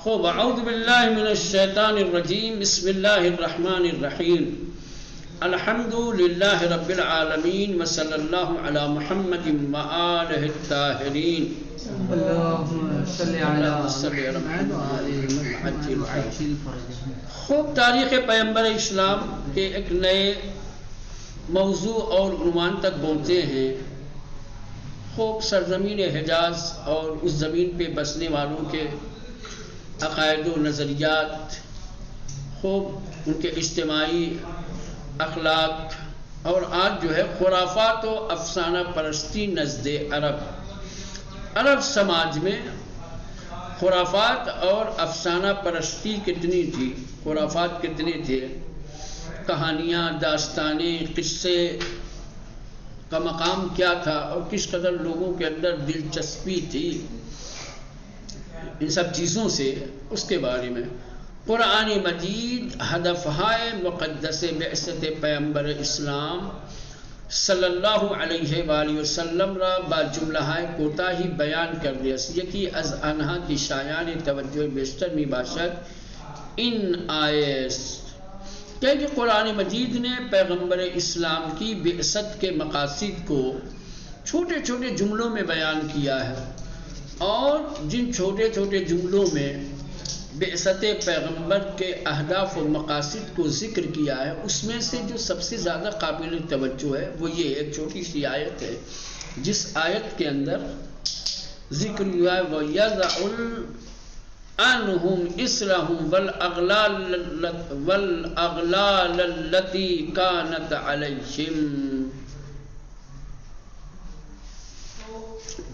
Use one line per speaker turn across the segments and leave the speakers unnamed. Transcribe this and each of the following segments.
خوب اعوذ باللہ من الشیطان الرجیم بسم اللہ الرحمن الرحیم الحمد للہ رب العالمین وصلی اللہ علی محمد وآلہ الطاہرین
اللہم صلی علی محمد.
خوب تاریخ پیغمبر اسلام کے ایک نئے موضوع اور عنوان تک پہنچے ہیں. خوب سرزمین حجاز اور اس زمین پہ بسنے والوں کے عقائد و نظریات، خوب ان کے اجتماعی اخلاق، اور آج جو ہے خرافات و افسانہ پرستی نزد عرب سماج میں خرافات اور افسانہ پرستی کتنی تھی، خرافات کتنے تھے، کہانیاں، داستانیں، قصے کا مقام کیا تھا اور کس قدر لوگوں کے اندر دلچسپی تھی ان سب چیزوں سے، اس کے بارے میں قرآن مجید ہدفہائے مقدس بعثت پیغمبر اسلام صلی اللہ علیہ وآلہ وسلم را با جملہ کوتاہی بیان کر دیا. یکی از آنها کی شایان توجہ بیشتر می باشد ان آیس کہ قرآن مجید نے پیغمبر اسلام کی بعثت کے مقاصد کو چھوٹے چھوٹے جملوں میں بیان کیا ہے، اور جن چھوٹے چھوٹے جملوں میں بعثت پیغمبر کے اہداف و مقاصد کو ذکر کیا ہے، اس میں سے جو سب سے زیادہ قابل توجہ ہے وہ یہ ایک چھوٹی سی آیت ہے، جس آیت کے اندر ذکر ہوا ہے وَيَضَعُ عَنْهُمْ إِسْرَهُمْ وَالْأَغْلَالَ الَّتِي كَانَتْ عَلَيْهِمْ.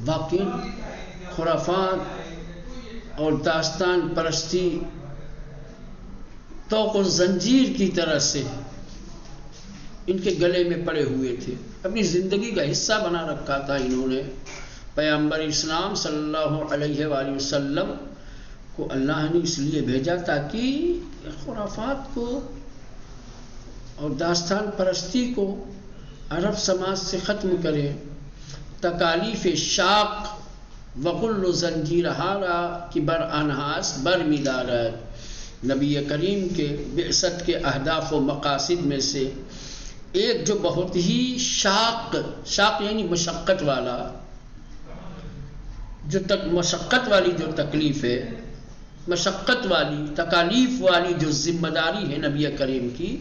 واقعی خرافات اور داستان پرستی طوق و زنجیر کی طرح سے ان کے گلے میں پڑے ہوئے تھے، اپنی زندگی کا حصہ بنا رکھا تھا انہوں نے. پیغمبر اسلام صلی اللہ علیہ وآلہ وسلم کو اللہ نے اس لیے بھیجا تاکہ خرافات کو اور داستان پرستی کو عرب سماج سے ختم کرے. تکالیف شاق وقل زنجیرہا را کی بر انہاس بر میدارت. نبی کریم کے بعثت کے اہداف و مقاصد میں سے ایک جو بہت ہی شاق یعنی مشقت والا، جو مشقت والی جو تکلیف ہے، مشقت والی تکالیف والی جو ذمہ داری ہے نبی کریم کی،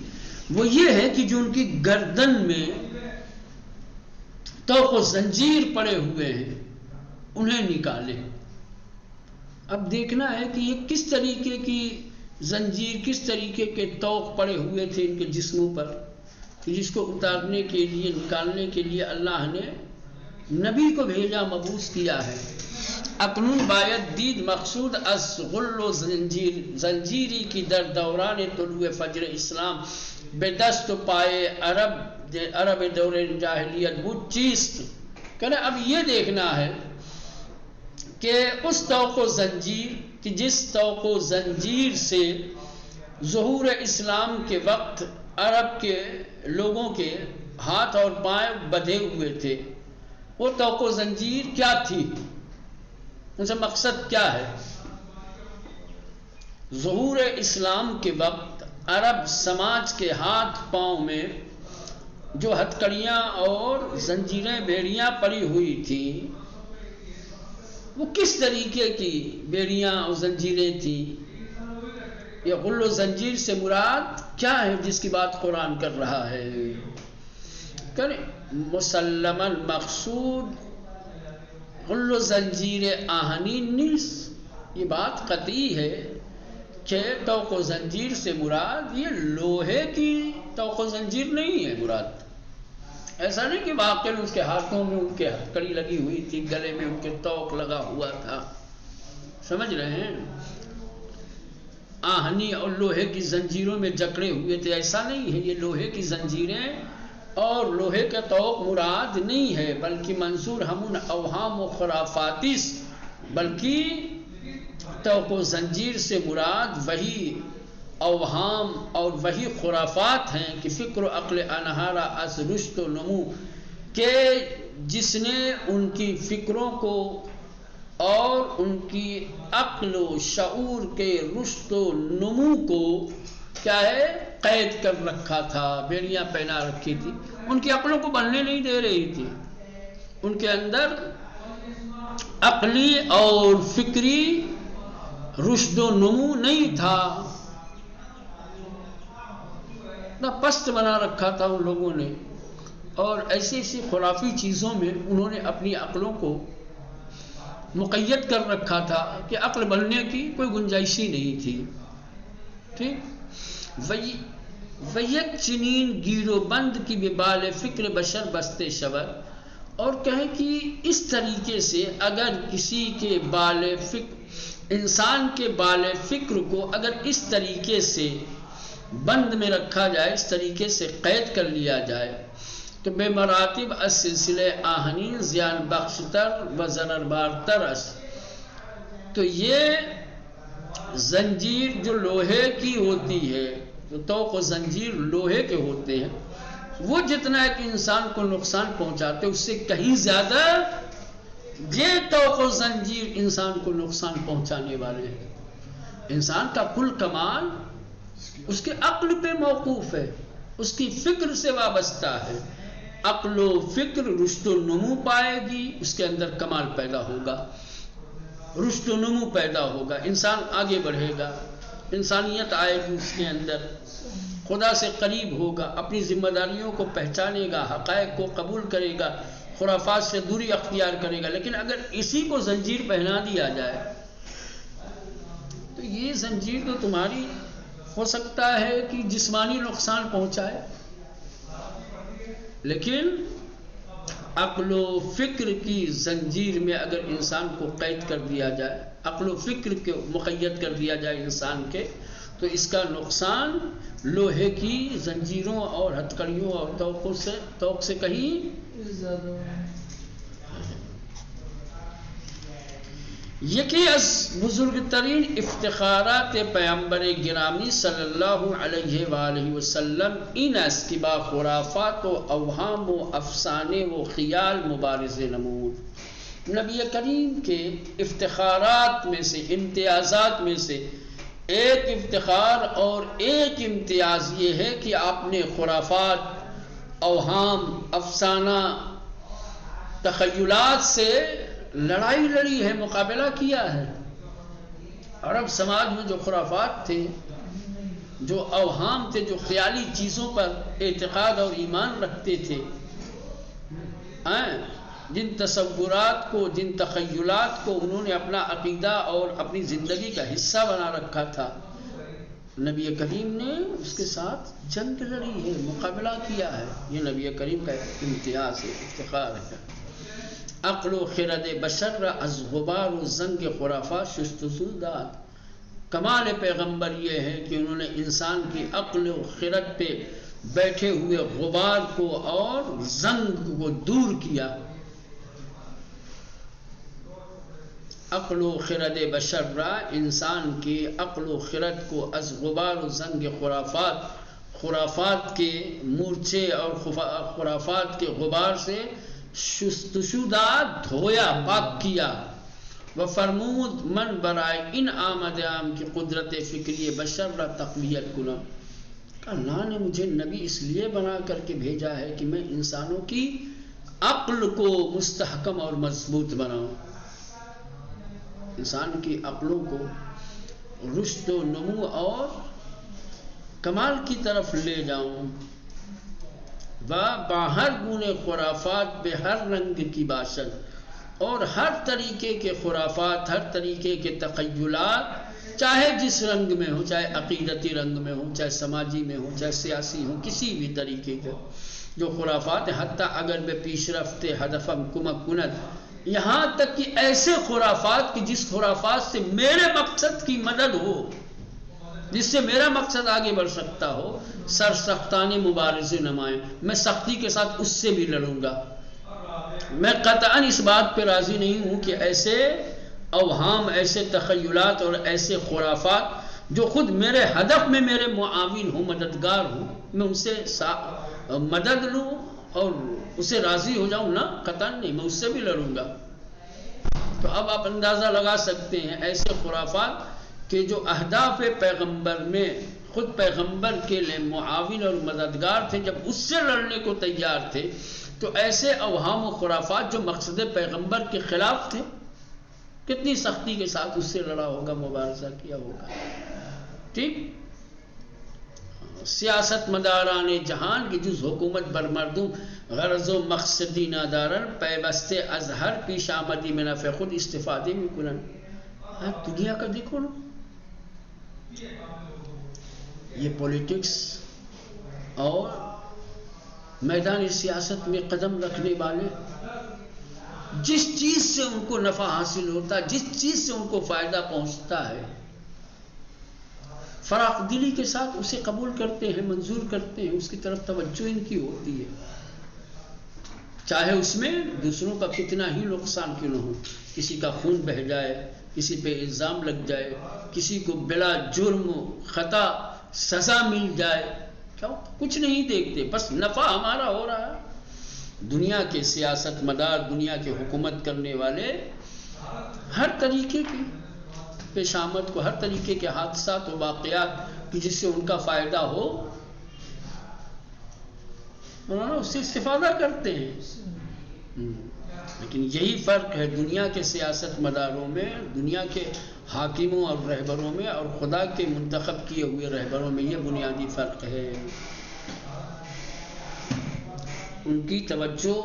وہ یہ ہے کہ جو ان کی گردن میں طوق و زنجیر پڑے ہوئے ہیں انہیں نکالے. اب دیکھنا ہے کہ یہ کس طریقے کی زنجیر، کس طریقے کے طوق پڑے ہوئے تھے ان کے جسموں پر، جس کو اتارنے کے لیے، نکالنے کے لیے اللہ نے نبی کو بھیجا، مبعوث کیا ہے. اکنون باید دید مقصود از غل و زنجیری کی در دوران طلوع فجر اسلام به دست و پائے عرب دور جاہلیت بود چیست. کہنا اب یہ دیکھنا ہے کہ اس طوق و زنجیر کہ جس طوق و زنجیر سے ظہور اسلام کے وقت عرب کے لوگوں کے ہاتھ اور پائیں بدھے ہوئے تھے، وہ طوق و زنجیر کیا تھی، ان سے مقصد کیا ہے. ظہور اسلام کے وقت عرب سماج کے ہاتھ پاؤں میں جو ہتھکڑیاں اور زنجیریں، بیڑیاں پڑی ہوئی تھیں، وہ کس طریقے کی بیڑیاں اور زنجیریں تھیں. یہ غل و زنجیر سے مراد کیا ہے جس کی بات قرآن کر رہا ہے. مسلما مقصود غل و زنجیر آہنی نیست. یہ بات قطعی ہے کہ طوق و زنجیر سے مراد یہ لوہے کی طوق و زنجیر نہیں ہے مراد. ایسا نہیں کہ واقعی اس کے ہاتھوں میں ان کے ہتھکڑی لگی ہوئی تھی، گلے میں ان کے طوق لگا ہوا تھا، سمجھ رہے ہیں، آہنی اور لوہے کی زنجیروں میں جکڑے ہوئے تھے، ایسا نہیں ہے. یہ لوہے کی زنجیریں اور لوہے کا طوق مراد نہیں ہے، بلکہ منظور ہمون اوہام و خرافاتیس، بلکہ طوق و زنجیر سے مراد وہی اوہام اور وہی خرافات ہیں کہ فکر و عقل انہارا از رشد و نمو، کہ جس نے ان کی فکروں کو اور ان کی عقل و شعور کے رشد و نمو کو کیا ہے قید کر رکھا تھا، بیڑیاں پہنا رکھی تھی، ان کی عقلوں کو بڑھنے نہیں دے رہی تھی، ان کے اندر عقلی اور فکری رشد و نمو نہیں تھا، نہ پست بنا رکھا تھا ان لوگوں نے، اور ایسی ایسی خرافی چیزوں میں انہوں نے اپنی عقلوں کو مقید کر رکھا تھا کہ عقل بڑھنے کی کوئی گنجائش ہی نہیں تھی. ٹھیک، ویک چنین گیر و بند کی ببال فکر بشر بستے شور، اور کہیں کہ اس طریقے سے اگر کسی کے بال فکر، انسان کے بال فکر کو اگر اس طریقے سے بند میں رکھا جائے، اس طریقے سے قید کر لیا جائے تو بے مراتب از سلسلے آہنین زیان بخشتر و ضرر بارتر است. تو یہ زنجیر جو لوہے کی ہوتی ہے، جو توق و زنجیر لوہے کے ہوتے ہیں، وہ جتنا ایک انسان کو نقصان پہنچاتے اس سے کہیں زیادہ یہ توق و زنجیر انسان کو نقصان پہنچانے والے ہیں. انسان کا کل کمال اس کے عقل پہ موقوف ہے، اس کی فکر سے وابستہ ہے. عقل و فکر رشد و نمو پائے گی، اس کے اندر کمال پیدا ہوگا، رشد و نمو پیدا ہوگا، انسان آگے بڑھے گا، انسانیت آئے گی اس کے اندر، خدا سے قریب ہوگا، اپنی ذمہ داریوں کو پہچانے گا، حقائق کو قبول کرے گا، خرافات سے دوری اختیار کرے گا. لیکن اگر اسی کو زنجیر پہنا دیا جائے تو یہ زنجیر تو تمہاری ہو سکتا ہے کہ جسمانی نقصان پہنچائے، لیکن عقل و فکر کی زنجیر میں اگر انسان کو قید کر دیا جائے، عقل و فکر کو مقید کر دیا جائے انسان کے، تو اس کا نقصان لوہے کی زنجیروں اور ہتھکڑیوں اور توق سے کہیں زیادہ. یکی از بزرگترین افتخارات پیامبر گرامی صلی اللہ علیہ وآلہ وسلم این است کہ با خرافات و اوہام و افسانے و خیال مبارزے نمود. نبی کریم کے افتخارات میں سے، امتیازات میں سے ایک افتخار اور ایک امتیاز یہ ہے کہ آپ نے خرافات، اوہام، افسانہ، تخیلات سے لڑائی لڑی ہے، مقابلہ کیا ہے. عرب سماج میں جو خرافات تھے، جو اوہام تھے، جو خیالی چیزوں پر اعتقاد اور ایمان رکھتے تھے، جن تصورات کو، جن تخیلات کو انہوں نے اپنا عقیدہ اور اپنی زندگی کا حصہ بنا رکھا تھا، نبی کریم نے اس کے ساتھ جنگ لڑی ہے، مقابلہ کیا ہے. یہ نبی کریم کا ایک امتیاز ہے، افتخار ہے. عقل و خرد بشر را از غبار و زنگ خرافات شستشو داد. کمال پیغمبر یہ ہے کہ انہوں نے انسان کی عقل و خرد پہ بیٹھے ہوئے غبار کو اور زنگ کو دور کیا. عقل و خرد بشر را، انسان کی عقل و خرد کو از غبار و زنگ خرافات کے مورچے اور خرافات کے غبار سے شستشودہ، دھویا، پاک کیا. و فرمود من برائے ان آمدام کی قدرت فکری بشر را تقویت کنم. اللہ نے مجھے نبی اس لیے بنا کر کے بھیجا ہے کہ میں انسانوں کی عقل کو مستحکم اور مضبوط بناؤں، انسان کی عقلوں کو رشد و نمو اور کمال کی طرف لے جاؤں. و باہر گونے خرافات بے ہر رنگ کی باشد، اور ہر طریقے کے خرافات، ہر طریقے کے تخیلات، چاہے جس رنگ میں ہو، چاہے عقیدتی رنگ میں ہو، چاہے سماجی میں ہو، چاہے سیاسی ہو، کسی بھی طریقے کے جو خرافات ہیں، حتیٰ اگر بے پیش رفت ہدفم کمک کند، یہاں تک کہ ایسے خرافات کہ جس خرافات سے میرے مقصد کی مدد ہو، جس سے میرا مقصد آگے بڑھ سکتا ہو، سرسختانہ مبارزے نمائیں، میں سختی کے ساتھ اس سے بھی لڑوں گا. میں قطعاً اس بات پہ راضی نہیں ہوں کہ ایسے اوہام، ایسے تخیلات اور ایسے خرافات جو خود میرے ہدف میں میرے معاون ہوں، مددگار ہوں، میں ان سے مدد لوں اور اسے راضی ہو جاؤں، نہ، قطعاً نہیں، میں اس سے بھی لڑوں گا. تو اب آپ اندازہ لگا سکتے ہیں ایسے خرافات کہ جو اہداف پیغمبر میں خود پیغمبر کے لیے معاون اور مددگار تھے، جب اس سے لڑنے کو تیار تھے تو ایسے اوہام و خرافات جو مقصد پیغمبر کے خلاف تھے کتنی سختی کے ساتھ اس سے لڑا ہوگا، مبارزہ کیا ہوگا. ٹھیک. سیاست مداران جہان کی جز حکومت بر مردم غرض و مقصدی ندارن پیوستے از ہر پیش آمدی میں نفع خود استفادے میں کنن. آپ دنیا کا دیکھو نا، یہ پولیٹکس اور میدان سیاست میں قدم رکھنے والے جس چیز سے ان کو نفع حاصل ہوتا ہے، جس چیز سے ان کو فائدہ پہنچتا ہے، فراخ دلی کے ساتھ اسے قبول کرتے ہیں، منظور کرتے ہیں، اس کی طرف توجہ ان کی ہوتی ہے، چاہے اس میں دوسروں کا کتنا ہی نقصان کیوں نہ ہو. کسی کا خون بہہ جائے، کسی پہ الزام لگ جائے، کسی کو بلا جرم خطا سزا مل جائے، کیوں کچھ نہیں دیکھتے، بس نفع ہمارا ہو رہا ہے. دنیا کے سیاست مدار، دنیا کے حکومت کرنے والے ہر طریقے کی پیش آمد کو، ہر طریقے کے حادثات و واقعات جس سے ان کا فائدہ ہو اس سے استفادہ کرتے ہیں. لیکن یہی فرق ہے دنیا کے سیاست مداروں میں، دنیا کے حاکموں اور رہبروں میں اور خدا کے منتخب کیے ہوئے رہبروں میں. یہ بنیادی فرق ہے. ان کی توجہ،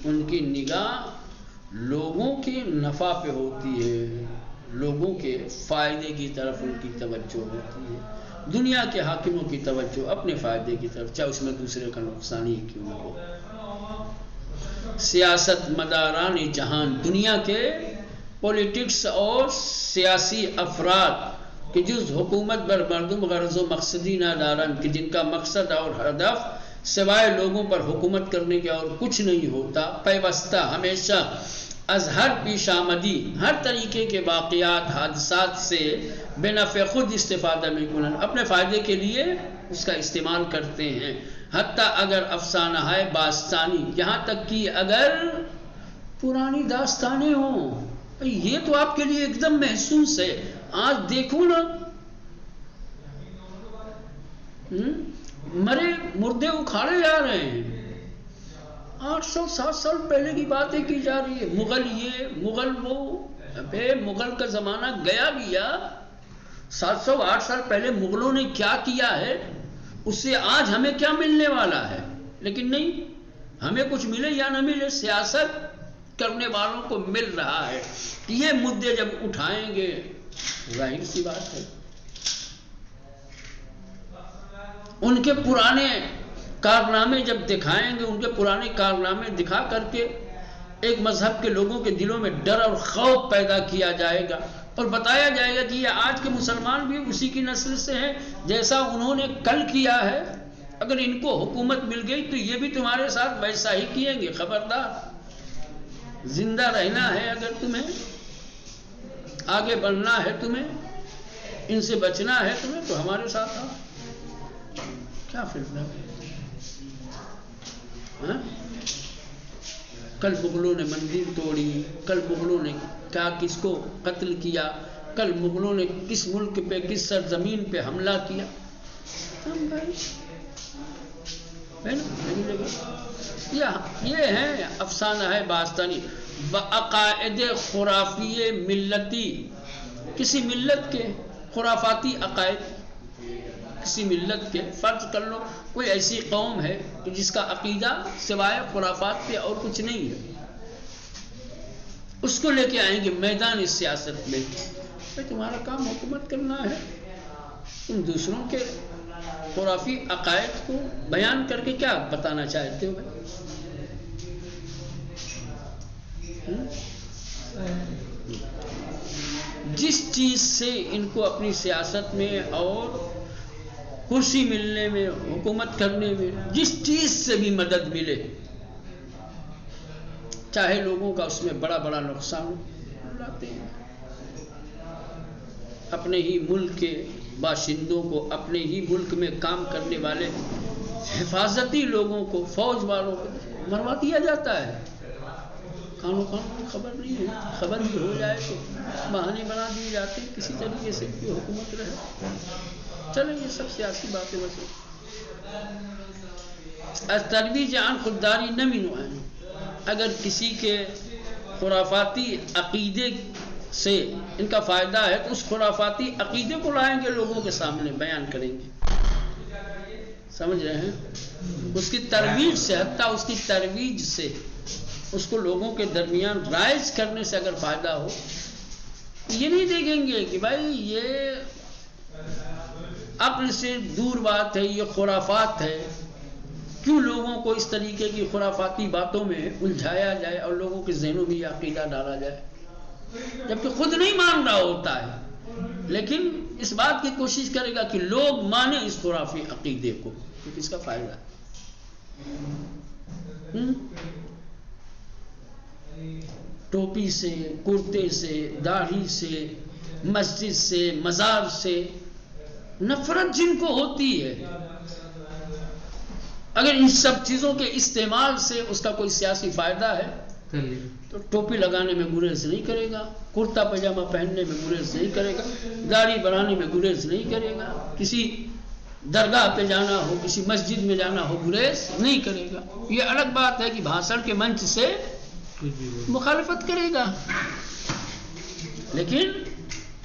ان کی نگاہ لوگوں کے نفع پہ ہوتی ہے، لوگوں کے فائدے کی طرف ان کی توجہ ہوتی ہے. دنیا کے حاکموں کی توجہ اپنے فائدے کی طرف، چاہے اس میں دوسرے کا نقصان ہی کیوں نہ ہو. سیاست مداران جہان، دنیا کے پولیٹکس اور سیاسی افراد کہ جز حکومت بر مردم غرض و مقصدی ندارن، کہ جن کا مقصد اور ہدف سوائے لوگوں پر حکومت کرنے کے اور کچھ نہیں ہوتا، پیوستہ ہمیشہ از ہر پیش آمدی، ہر طریقے کے واقعات حادثات سے بے نفع خود استفادہ میں کنن، اپنے فائدے کے لیے اس کا استعمال کرتے ہیں. حتیٰ اگر افسانہ ہے باستانی، یہاں تک کہ اگر پرانی داستانیں ہوں. یہ تو آپ کے لیے ایک دم محسوس ہے. آج دیکھو نا، مرے مردے اکھاڑے جا رہے ہیں. 800-700 پہلے کی باتیں کی جا رہی ہے. مغل یہ، مغل وہ. ابے مغل کا زمانہ گیا. 700-800 سال پہلے مغلوں نے کیا کیا ہے، اس سے آج ہمیں کیا ملنے والا ہے. لیکن نہیں، ہمیں کچھ ملے یا نہ ملے، سیاست کرنے والوں کو مل رہا ہے. یہ مدعے جب اٹھائیں گے، ظاہر سی بات ہے ان کے پرانے کارنامے جب دکھائیں گے، ان کے پرانے کارنامے دکھا کر کے ایک مذہب کے لوگوں کے دلوں میں ڈر اور خوف پیدا کیا جائے گا اور بتایا جائے گا کہ یہ آج کے مسلمان بھی اسی کی نسل سے ہیں جیسا انہوں نے کل کیا ہے. اگر ان کو حکومت مل گئی تو یہ بھی تمہارے ساتھ ویسا ہی کییں گے. خبردار، زندہ رہنا ہے، اگر تمہیں آگے بڑھنا ہے، تمہیں ان سے بچنا ہے تمہیں، تو ہمارے ساتھ آؤ. کیا فائدہ ہے؟ کل مغلوں نے مندر توڑی، کل مغلوں نے کیا کس کو قتل کیا، کل مغلوں نے کس ملک پہ، کس سرزمین پہ حملہ کیا. یہ ہے افسانہ ہے باستانی. عقائد خرافی ملتی، کسی ملت کے خرافاتی عقائد، کسی ملت کے، فرض کر لو کوئی ایسی قوم ہے کہ جس کا عقیدہ سوائے خرافات کے اور کچھ نہیں ہے، اس کو لے کے آئیں گے میدان سیاست میں. تمہارا کام حکومت کرنا ہے، تم دوسروں کے خرافی عقائد کو بیان کر کے کیا بتانا چاہتے ہو بھائی؟ جس چیز سے ان کو اپنی سیاست میں اور کرسی ملنے میں، حکومت کرنے میں، جس چیز سے بھی مدد ملے، چاہے لوگوں کا اس میں بڑا بڑا نقصان لاتے ہیں. اپنے ہی ملک کے باشندوں کو، اپنے ہی ملک میں کام کرنے والے حفاظتی لوگوں کو، فوج والوں کو مروا دیا جاتا ہے. کانوں خبر نہیں ہے، خبر بھی ہو جائے تو بہانے بنا دیے جاتے ہیں کسی طریقے سے کہ حکومت رہے. چلیں یہ سب سیاسی باتیں بس. ترویج عن خودداری نہ مینوائیں. اگر کسی کے خرافاتی عقیدے سے ان کا فائدہ ہے تو اس خرافاتی عقیدے کو لائیں گے، لوگوں کے سامنے بیان کریں گے. سمجھ رہے ہیں؟ اس کی ترویج سے، حتیٰ اس کی ترویج سے، اس کو لوگوں کے درمیان رائج کرنے سے اگر فائدہ ہو، یہ نہیں دیکھیں گے کہ بھائی یہ عقل سے دور بات ہے، یہ خرافات ہے، کیوں لوگوں کو اس طریقے کی خرافاتی باتوں میں الجھایا جائے اور لوگوں کے ذہنوں میں یہ عقیدہ ڈالا جائے، جبکہ خود نہیں مان رہا ہوتا ہے، لیکن اس بات کی کوشش کرے گا کہ لوگ مانیں اس خرافی عقیدے کو، کیونکہ اس کا فائدہ ہے. ٹوپی سے، کرتے سے، داڑھی سے، مسجد سے، مزار سے نفرت جن کو ہوتی ہے، اگر ان سب چیزوں کے استعمال سے اس کا کوئی سیاسی فائدہ ہے تو ٹوپی لگانے میں گریز نہیں کرے گا، کرتا پاجامہ پہننے میں گریز نہیں کرے گا، داڑھی بڑھانے میں گریز نہیں کرے گا، کسی درگاہ پہ جانا ہو، کسی مسجد میں جانا ہو، گریز نہیں کرے گا. یہ الگ بات ہے کہ بھاشن کے منچ سے مخالفت کرے گا، لیکن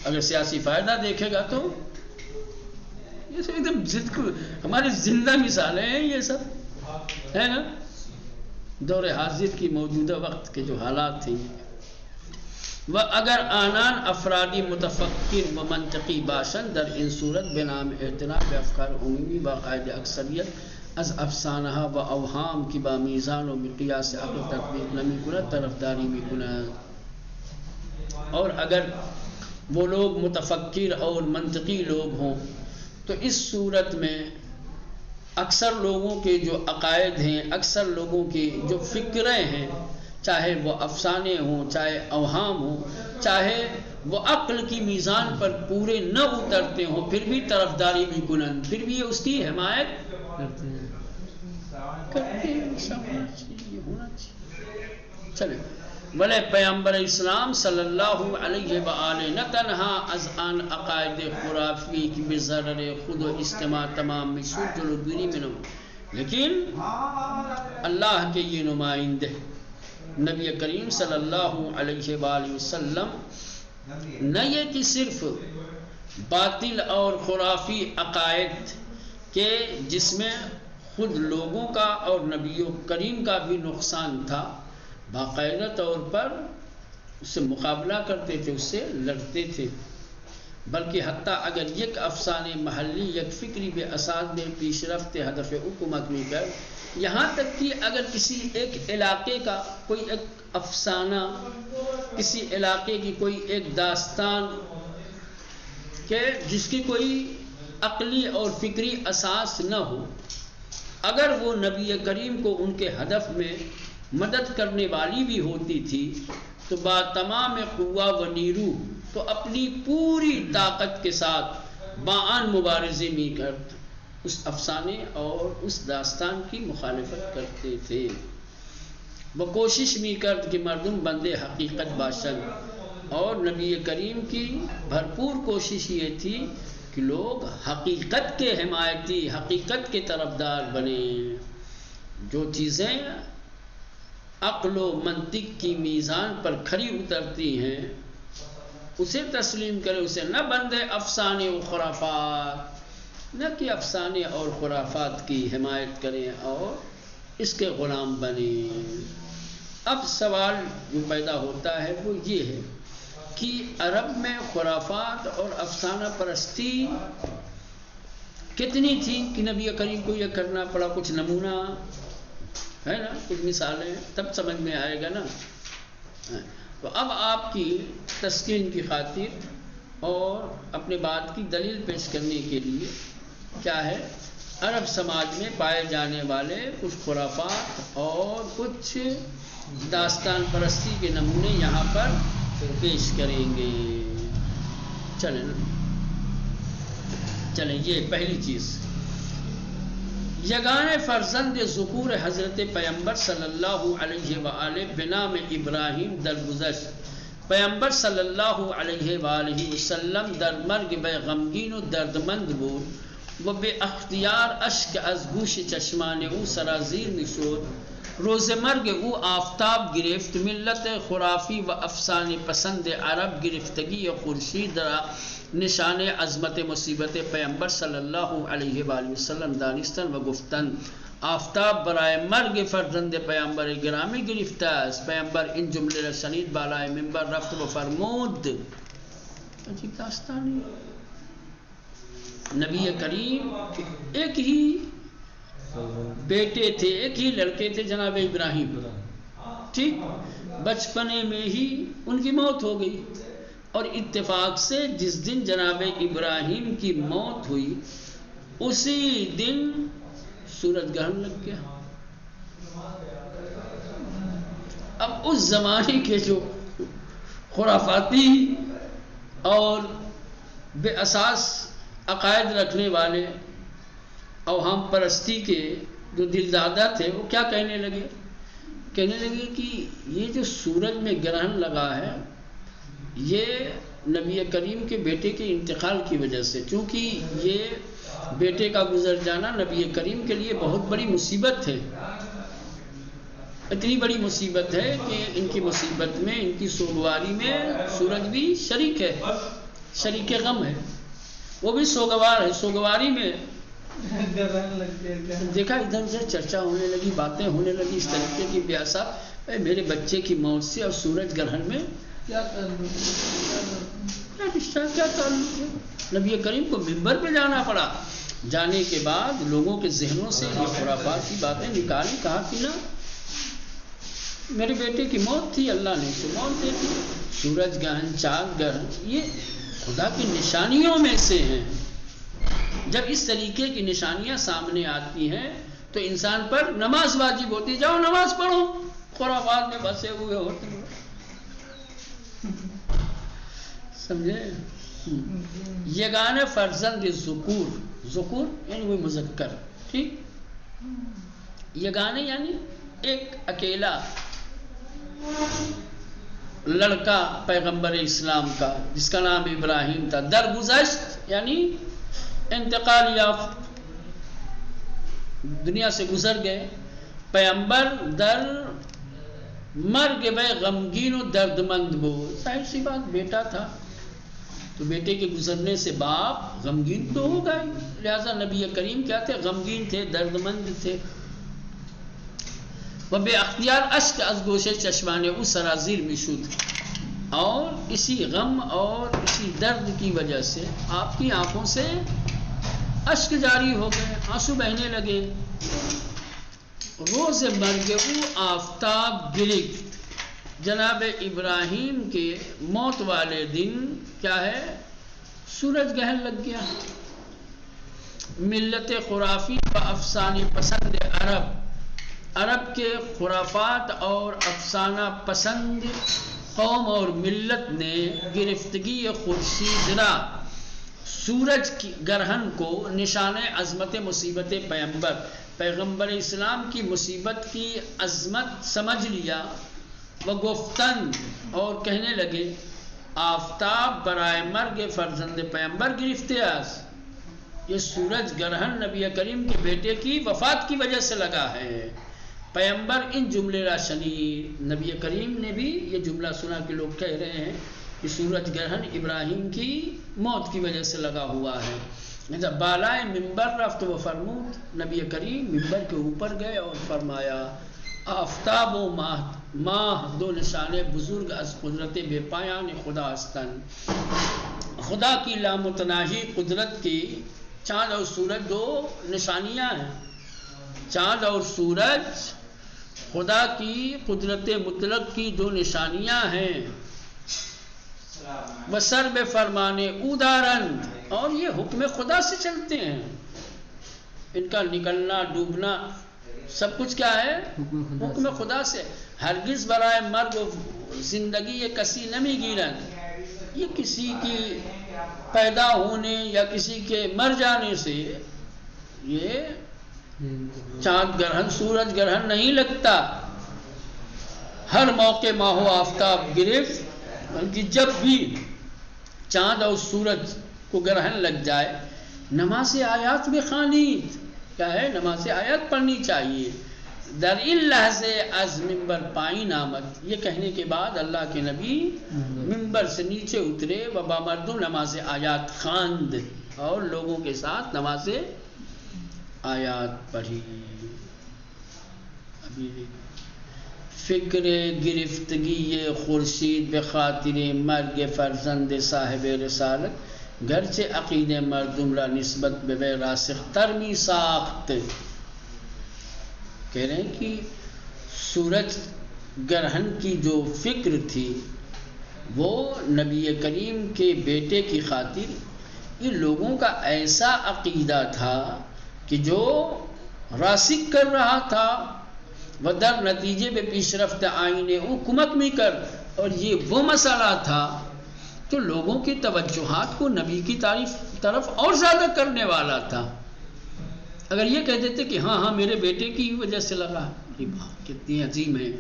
اگر سیاسی فائدہ دیکھے گا تو یہ سب ایک دم ہماری زندہ مثالیں ہیں، یہ سب ہے نا، دور حاضر کی موجودہ وقت کے جو حالات تھے. و اگر آنان افرادی متفکر و منطقی باشند در این صورت بنام اعتناء به افکار عمومی و قاعد اکثریت از افسانه و اوهام کی با میزان و مقیاس عقل تطبیق نمی کند طرفداری می کند. اور اگر وہ لوگ متفکر اور منطقی لوگ ہوں تو اس صورت میں اکثر لوگوں کے جو عقائد ہیں، اکثر لوگوں کی جو فکریں ہیں، چاہے وہ افسانے ہوں، چاہے اوہام ہوں، چاہے وہ عقل کی میزان پر پورے نہ اترتے ہوں، پھر بھی طرفداری بھی کنن، پھر بھی اس کی حمایت کرتے ہیں. ہونا چاہیے. چلے بلے پیغمبر اسلام صلی اللہ علیہ وآلہ نہ تنہا از آن عقائد خرافی کی بضرر خود و اجتماع تمام مسود جلوگیری میں نمو، لیکن اللہ کے یہ نمائندے نبی کریم صلی اللہ علیہ وآلہ وسلم نہ یہ کہ صرف باطل اور خرافی عقائد کے جس میں خود لوگوں کا اور نبی کریم کا بھی نقصان تھا، باقاعدہ طور پر اس سے مقابلہ کرتے تھے، اس سے لڑتے تھے، بلکہ حتیٰ اگر یک افسانے محلی یک فکری بے اساس میں پیش رفت ہدف حکومت میں کر، یہاں تک کہ اگر کسی ایک علاقے کا کوئی ایک افسانہ، کسی علاقے کی کوئی ایک داستان کہ جس کی کوئی عقلی اور فکری اساس نہ ہو، اگر وہ نبی کریم کو ان کے ہدف میں مدد کرنے والی بھی ہوتی تھی تو با تمام قوہ و نیرو تو اپنی پوری طاقت کے ساتھ باآن مبارزے میں کر اس افسانے اور اس داستان کی مخالفت کرتے تھے. وہ کوشش بھی کرد کہ مردم بندے حقیقت باشن، اور نبی کریم کی بھرپور کوشش یہ تھی کہ لوگ حقیقت کے حمایتی، حقیقت کے طرفدار بنے. جو چیزیں عقل و منطق کی میزان پر کھری اترتی ہیں اسے تسلیم کرے، اسے نہ بندے افسانے و خرافات، نہ کہ افسانے اور خرافات کی حمایت کریں اور اس کے غلام بنیں. اب سوال جو پیدا ہوتا ہے وہ یہ ہے کہ عرب میں خرافات اور افسانہ پرستی کتنی تھی کہ نبی کریم کو یہ کرنا پڑا. کچھ نمونہ ہے نا، کچھ مثالیں، تب سمجھ میں آئے گا نا. تو اب آپ کی تسکین کی خاطر اور اپنے بات کی دلیل پیش کرنے کے لیے کیا ہے، عرب سماج میں پائے جانے والے کچھ خرافات اور کچھ داستان پرستی کے نمونے یہاں پر پیش کریں گے. چلیں یہ پہلی چیز، یگانہ فرزند ذکور حضرت پیمبر صلی اللہ علیہ وآلہ بنام ابراہیم درگذشت پیمبر صلی اللہ علیہ وآلہ وسلم در مرگ بے غمگین و دردمند بود و بے اختیار اشک از گوش چشمان او سرازیر میشد. روز مرگ او آفتاب گرفت، ملت خرافی و افسانه پسند عرب گرفتگی خورشید را نشان عظمت مصیبت پیمبر صلی اللہ علیہ وآلہ وسلم دانستن و گفتن آفتاب برائے مرگ فرزند پیمبر گرامی گرفته است. پیمبر این جمله را شنید، بالای منبر رفت و فرمود. عجیب داستانی. نبی کریم ایک ہی بیٹے تھے، ایک ہی لڑکے تھے جناب ابراہیم، ٹھیک، بچپنے میں ہی ان کی موت ہو گئی، اور اتفاق سے جس دن جناب ابراہیم کی موت ہوئی اسی دن سورج گرہن لگ گیا. اب اس زمانے کے جو خرافاتی اور بے اساس عقائد رکھنے والے اوہام پرستی کے جو دلدادہ تھے وہ کیا کہنے لگے کہ یہ جو سورج میں گرہن لگا ہے یہ نبی کریم کے بیٹے کے انتقال کی وجہ سے، چونکہ یہ بیٹے کا گزر جانا نبی کریم کے لیے بہت بڑی مصیبت ہے. اتنی بڑی مصیبت ہے کہ ان کی مصیبت میں، ان کی سوگواری میں سورج بھی شریک ہے، شریک غم ہے، وہ بھی سوگوار ہے، سوگواری میں دیکھا ادھر ادھر چرچا ہونے لگی، باتیں ہونے لگی اس طریقے کی بیاسا، میرے بچے کی موت سے اور سورج گرہن میں کیا تعلق ہے. نبی کریم کو منبر پہ جانا پڑا. جانے کے بعد لوگوں کے ذہنوں سے یہ خرافات کی باتیں نکالی، کہا کہ نا میرے بیٹے کی موت تھی، اللہ نے اسے موت دے دی. سورج گرہن، چاند گرہن یہ خدا کی نشانیوں میں سے ہیں. جب اس طریقے کی نشانیاں سامنے آتی ہیں تو انسان پر نماز واجب ہوتی. جاؤ نماز پڑھو، خرافات میں بسے ہوئے ہوتے ہیں، سمجھے. یگانہ فرزند ذکور، ذکور یعنی وہ مذکر، ٹھیک، یگانہ یعنی ایک اکیلا لڑکا پیغمبر اسلام کا جس کا نام ابراہیم تھا. درگذشت یعنی انتقال یافت، دنیا سے گزر گئے. پیغمبر در مرگ بے غمگین و دردمند بود. ظاہر سی بات بیٹا تھا تو بیٹے کے گزرنے سے باپ غمگین تو ہو گئے، لہذا نبی کریم کیا تھے؟ غمگین تھے، دردمند تھے. وہ بے اختیار اشک از گوشے چشمانے او سرازیر میشد، اور اسی غم اور اسی درد کی وجہ سے آپ کی آنکھوں سے اشک جاری ہو گئے، آنسو بہنے لگے. روز مرگ او آفتاب گرفت، جناب ابراہیم کے موت والے دن کیا ہے؟ سورج گرہن لگ گیا. ملت خرافی و افسانے پسند عرب کے خرافات اور افسانہ پسند قوم اور ملت نے گرفتگی خورشید را، سورج کی گرہن کو نشان عظمت مصیبت پیغمبر اسلام کی مصیبت کی عظمت سمجھ لیا. وہ گفتن اور کہنے لگے آفتاب برائے مرگ فرزند پیغمبر گرفتے است. یہ سورج گرہن نبی کریم کے بیٹے کی وفات کی وجہ سے لگا ہے. پیغمبر ان جملے را شنید، نبی کریم نے بھی یہ جملہ سنا کہ لوگ کہہ رہے ہیں کہ سورج گرہن ابراہیم کی موت کی وجہ سے لگا ہوا ہے. جب بالائے منبر رفت و فرمود، نبی کریم منبر کے اوپر گئے اور فرمایا آفتاب و ماہ دو نشانے بزرگ از قدرت بے پایان خدا ہستن. خدا کی لامتناہی قدرت کی چاند اور سورج دو نشانیاں ہیں. چاند اور سورج خدا کی قدرت مطلق کی دو نشانیاں ہیں. بسر بے فرمانے اودارند، اور یہ حکم خدا سے چلتے ہیں. ان کا نکلنا ڈوبنا سب کچھ کیا ہے؟ حکم خدا سے. ہرگز برائے مرگ و زندگی یہ کسی نمی گیرن، یہ کسی کی پیدا ہونے یا کسی کے مر جانے سے یہ چاند گرہن سورج گرہن نہیں لگتا، ہر موقع ماہ و آفتاب گرفت، بلکہ جب بھی چاند اور سورج کو گرہن لگ جائے نماز آیات میں خوانید، کیا ہے نماز آیات پڑھنی چاہیے۔ در این لحظے از منبر پائین آمد، یہ کہنے کے بعد اللہ کے نبی منبر سے نیچے اترے و با مردم نماز آیات خواند، اور لوگوں کے ساتھ نماز آیات پڑھی۔ ابھی فکر گرفتگی خورشید به خاطر مرگ فرزند صاحب رسالت، گرچه عقیده مردم را نسبت به وی راسخ تر می ساخت۔ کہہ رہے ہیں کہ سورج گرہن کی جو فکر تھی وہ نبی کریم کے بیٹے کی خاطر یہ لوگوں کا ایسا عقیدہ تھا کہ جو راسخ کر رہا تھا، و در نتیجے میں پیش رفت آئین او کمک میں کر، اور یہ وہ مسئلہ تھا جو لوگوں کی توجہات کو نبی کی طرف اور زیادہ کرنے والا تھا۔ اگر یہ کہہ دیتے کہ ہاں میرے بیٹے کی وجہ سے لگا، کتنی عظیم ہے،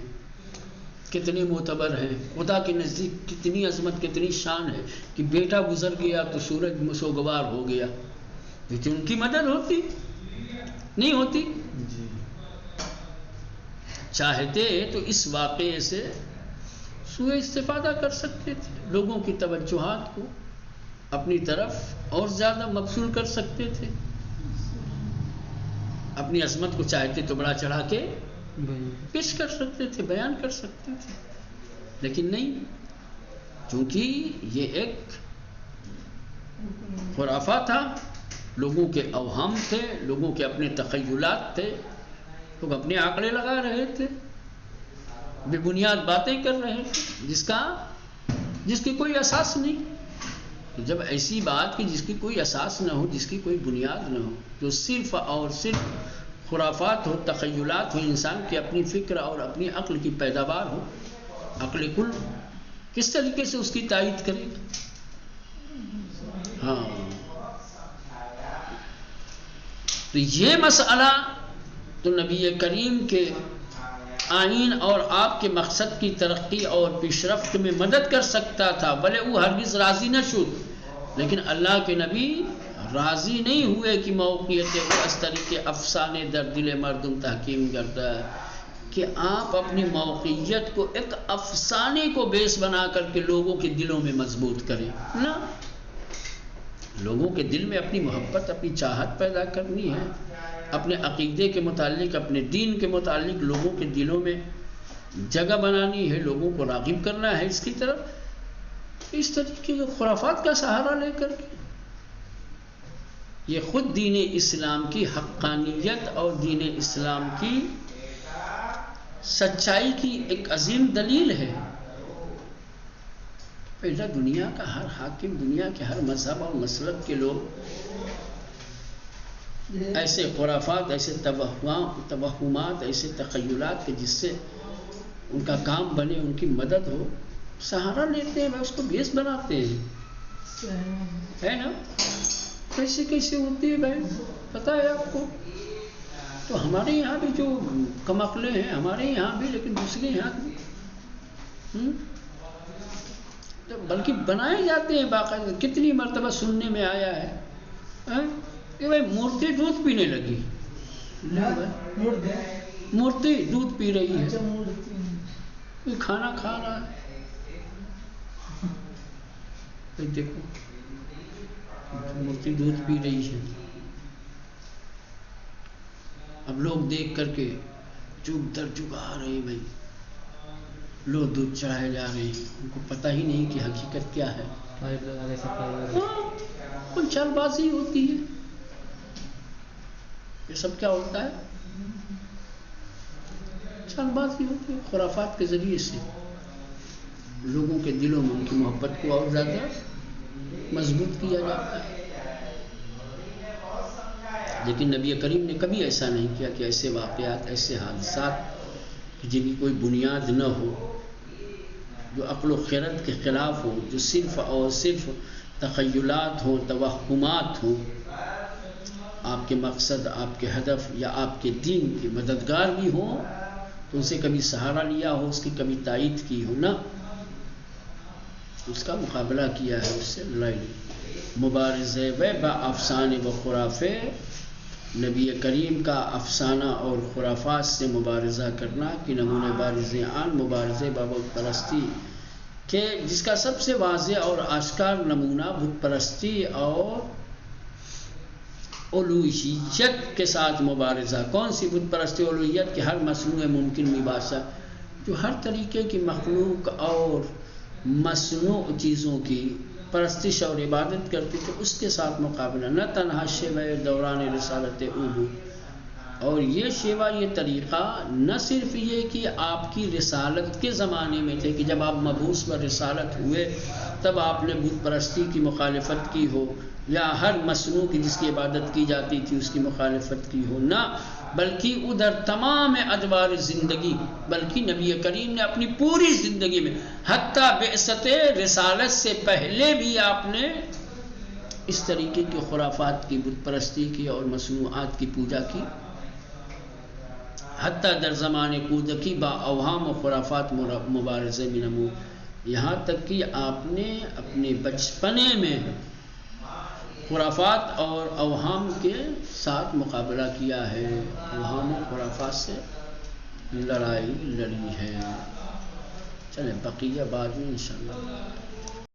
کتنے معتبر ہیں، خدا کے نزدیک کتنی عظمت کتنی شان ہے کہ بیٹا گزر گیا تو سورج مسوگوار ہو گیا، لیکن ان کی مدد ہوتی نہیں ہوتی؟ چاہتے تو اس واقعے سے سوء استفادہ کر سکتے تھے، لوگوں کی توجہات کو اپنی طرف اور زیادہ مبذول کر سکتے تھے، اپنی عظمت کو چاہتے تو بڑا چڑھا کے پیش کر سکتے تھے، بیان کر سکتے تھے، لیکن نہیں، کیونکہ یہ ایک خرافہ تھا، لوگوں کے اوہام تھے، لوگوں کے اپنے تخیلات تھے، لوگ اپنے آنکڑے لگا رہے تھے، بے بنیاد باتیں کر رہے تھے جس کی کوئی اساس نہیں۔ تو جب ایسی بات کہ جس کی کوئی اساس نہ ہو، جس کی کوئی بنیاد نہ ہو، جو صرف اور صرف خرافات ہو، تخیلات ہو، انسان کی اپنی فکر اور اپنی عقل کی پیداوار ہو، عقل کل کس طریقے سے اس کی تائید کرے گا؟ ہاں، تو یہ مسئلہ تو نبی کریم کے آئین اور آپ کے مقصد کی ترقی اور پیش رفت میں مدد کر سکتا تھا، بلے وہ ہرگز راضی نہ شد، لیکن اللہ کے نبی راضی نہیں ہوئے کہ موقعیت وہ اس طریقے افسانے در دل مردم تحکیم کرتا ہے کہ آپ اپنی موقعیت کو ایک افسانے کو بیس بنا کر کے لوگوں کے دلوں میں مضبوط کریں، نہ، لوگوں کے دل میں اپنی محبت، اپنی چاہت پیدا کرنی ہے، اپنے عقیدے کے متعلق، اپنے دین کے متعلق لوگوں کے دلوں میں جگہ بنانی ہے، لوگوں کو راغب کرنا ہے اس کی طرف، اس طریقے کے خرافات کا سہارا لے کر کے یہ خود دین اسلام کی حقانیت اور دین اسلام کی سچائی کی ایک عظیم دلیل ہے۔ پہلا دنیا کا ہر حاکم، دنیا کے ہر مذہب اور مسلک کے لوگ ایسے خرافات، ایسے توہمات، ایسے تخیلات کے جس سے ان کا کام بنے، ان کی مدد ہو، سہارا لیتے ہیں، اس کو بیس بناتے ہیں، ہے نا؟ کیسے کیسے ہوتی ہے بھائی، پتہ ہے آپ کو؟ تو ہمارے یہاں بھی جو کم عقلے ہیں، ہمارے یہاں بھی، لیکن دوسرے یہاں بھی بلکہ بنائے جاتے ہیں باقاعدہ۔ کتنی مرتبہ سننے میں آیا ہے کہ بھائی مورتی دودھ پینے لگی، مورتی دودھ پی رہی ہے، کوئی کھانا کھا رہا ہے، دیکھو مورتی دودھ پی رہی ہے، اب لوگ دیکھ کر کے چپ در چپ آ رہے ہیں، بھائی لوگ دودھ چڑھائے جا رہے ہیں، ان کو پتہ ہی نہیں کہ حقیقت کیا ہے، کوئی چال بازی ہوتی ہے، یہ سب کیا ہوتا ہے؟ چال بازی ہوتی ہے، خرافات کے ذریعے سے لوگوں کے دلوں میں ان کی محبت کو اور زیادہ مضبوط کیا جاتا ہے۔ لیکن نبی کریم نے کبھی ایسا نہیں کیا کہ ایسے واقعات، ایسے حادثات جن کی کوئی بنیاد نہ ہو، جو عقل و خرد کے خلاف ہو، جو صرف اور صرف تخیلات ہوں، توہمات ہوں، آپ کے مقصد، آپ کے ہدف یا آپ کے دین کے مددگار بھی ہوں تو ان سے کبھی سہارا لیا ہو، اس کی کبھی تائید کی ہو، نہ اس کا مقابلہ کیا ہے، اس سے لڑائی لی۔ مبارزے با افسانے و خرافے، نبی کریم کا افسانہ اور خرافات سے مبارزہ کرنا کہ نمونے بارز آن مبارزے با بت پرستی کہ جس کا سب سے واضح اور آشکار نمونہ بت پرستی اور الوہیت کے ساتھ مبارزہ۔ کون سی بت پرستی الوہیت؟ کہ ہر مصنوع ممکن مباشا، جو ہر طریقے کی مخلوق اور مصنوع چیزوں کی پرستش اور عبادت کرتی تھے، اس کے ساتھ مقابلہ۔ نہ تنہا شیوہ دوران رسالت اوبو، اور یہ شیوہ، یہ طریقہ نہ صرف یہ کہ آپ کی رسالت کے زمانے میں تھے کہ جب آپ مبعوث و رسالت ہوئے تب آپ نے بت پرستی کی مخالفت کی ہو یا ہر مصنوع کی جس کی عبادت کی جاتی تھی اس کی مخالفت کی ہو، نہ بلکہ ادھر تمام ادوار زندگی، بلکہ نبی کریم نے اپنی پوری زندگی میں حتیٰ بعثت رسالت سے پہلے بھی آپ نے اس طریقے کی خرافات کی، بت پرستی کی اور مصنوعات کی پوجا کی، حتیٰ در زمان کودکی با اوہام و خرافات مبارزے میں نمو، یہاں تک کہ آپ نے اپنے بچپنے میں خرافات اور اوہام کے ساتھ مقابلہ کیا ہے، اوہام و خرافات سے لڑائی لڑی ہے۔ چلیں بقیہ بعد میں انشاءاللہ۔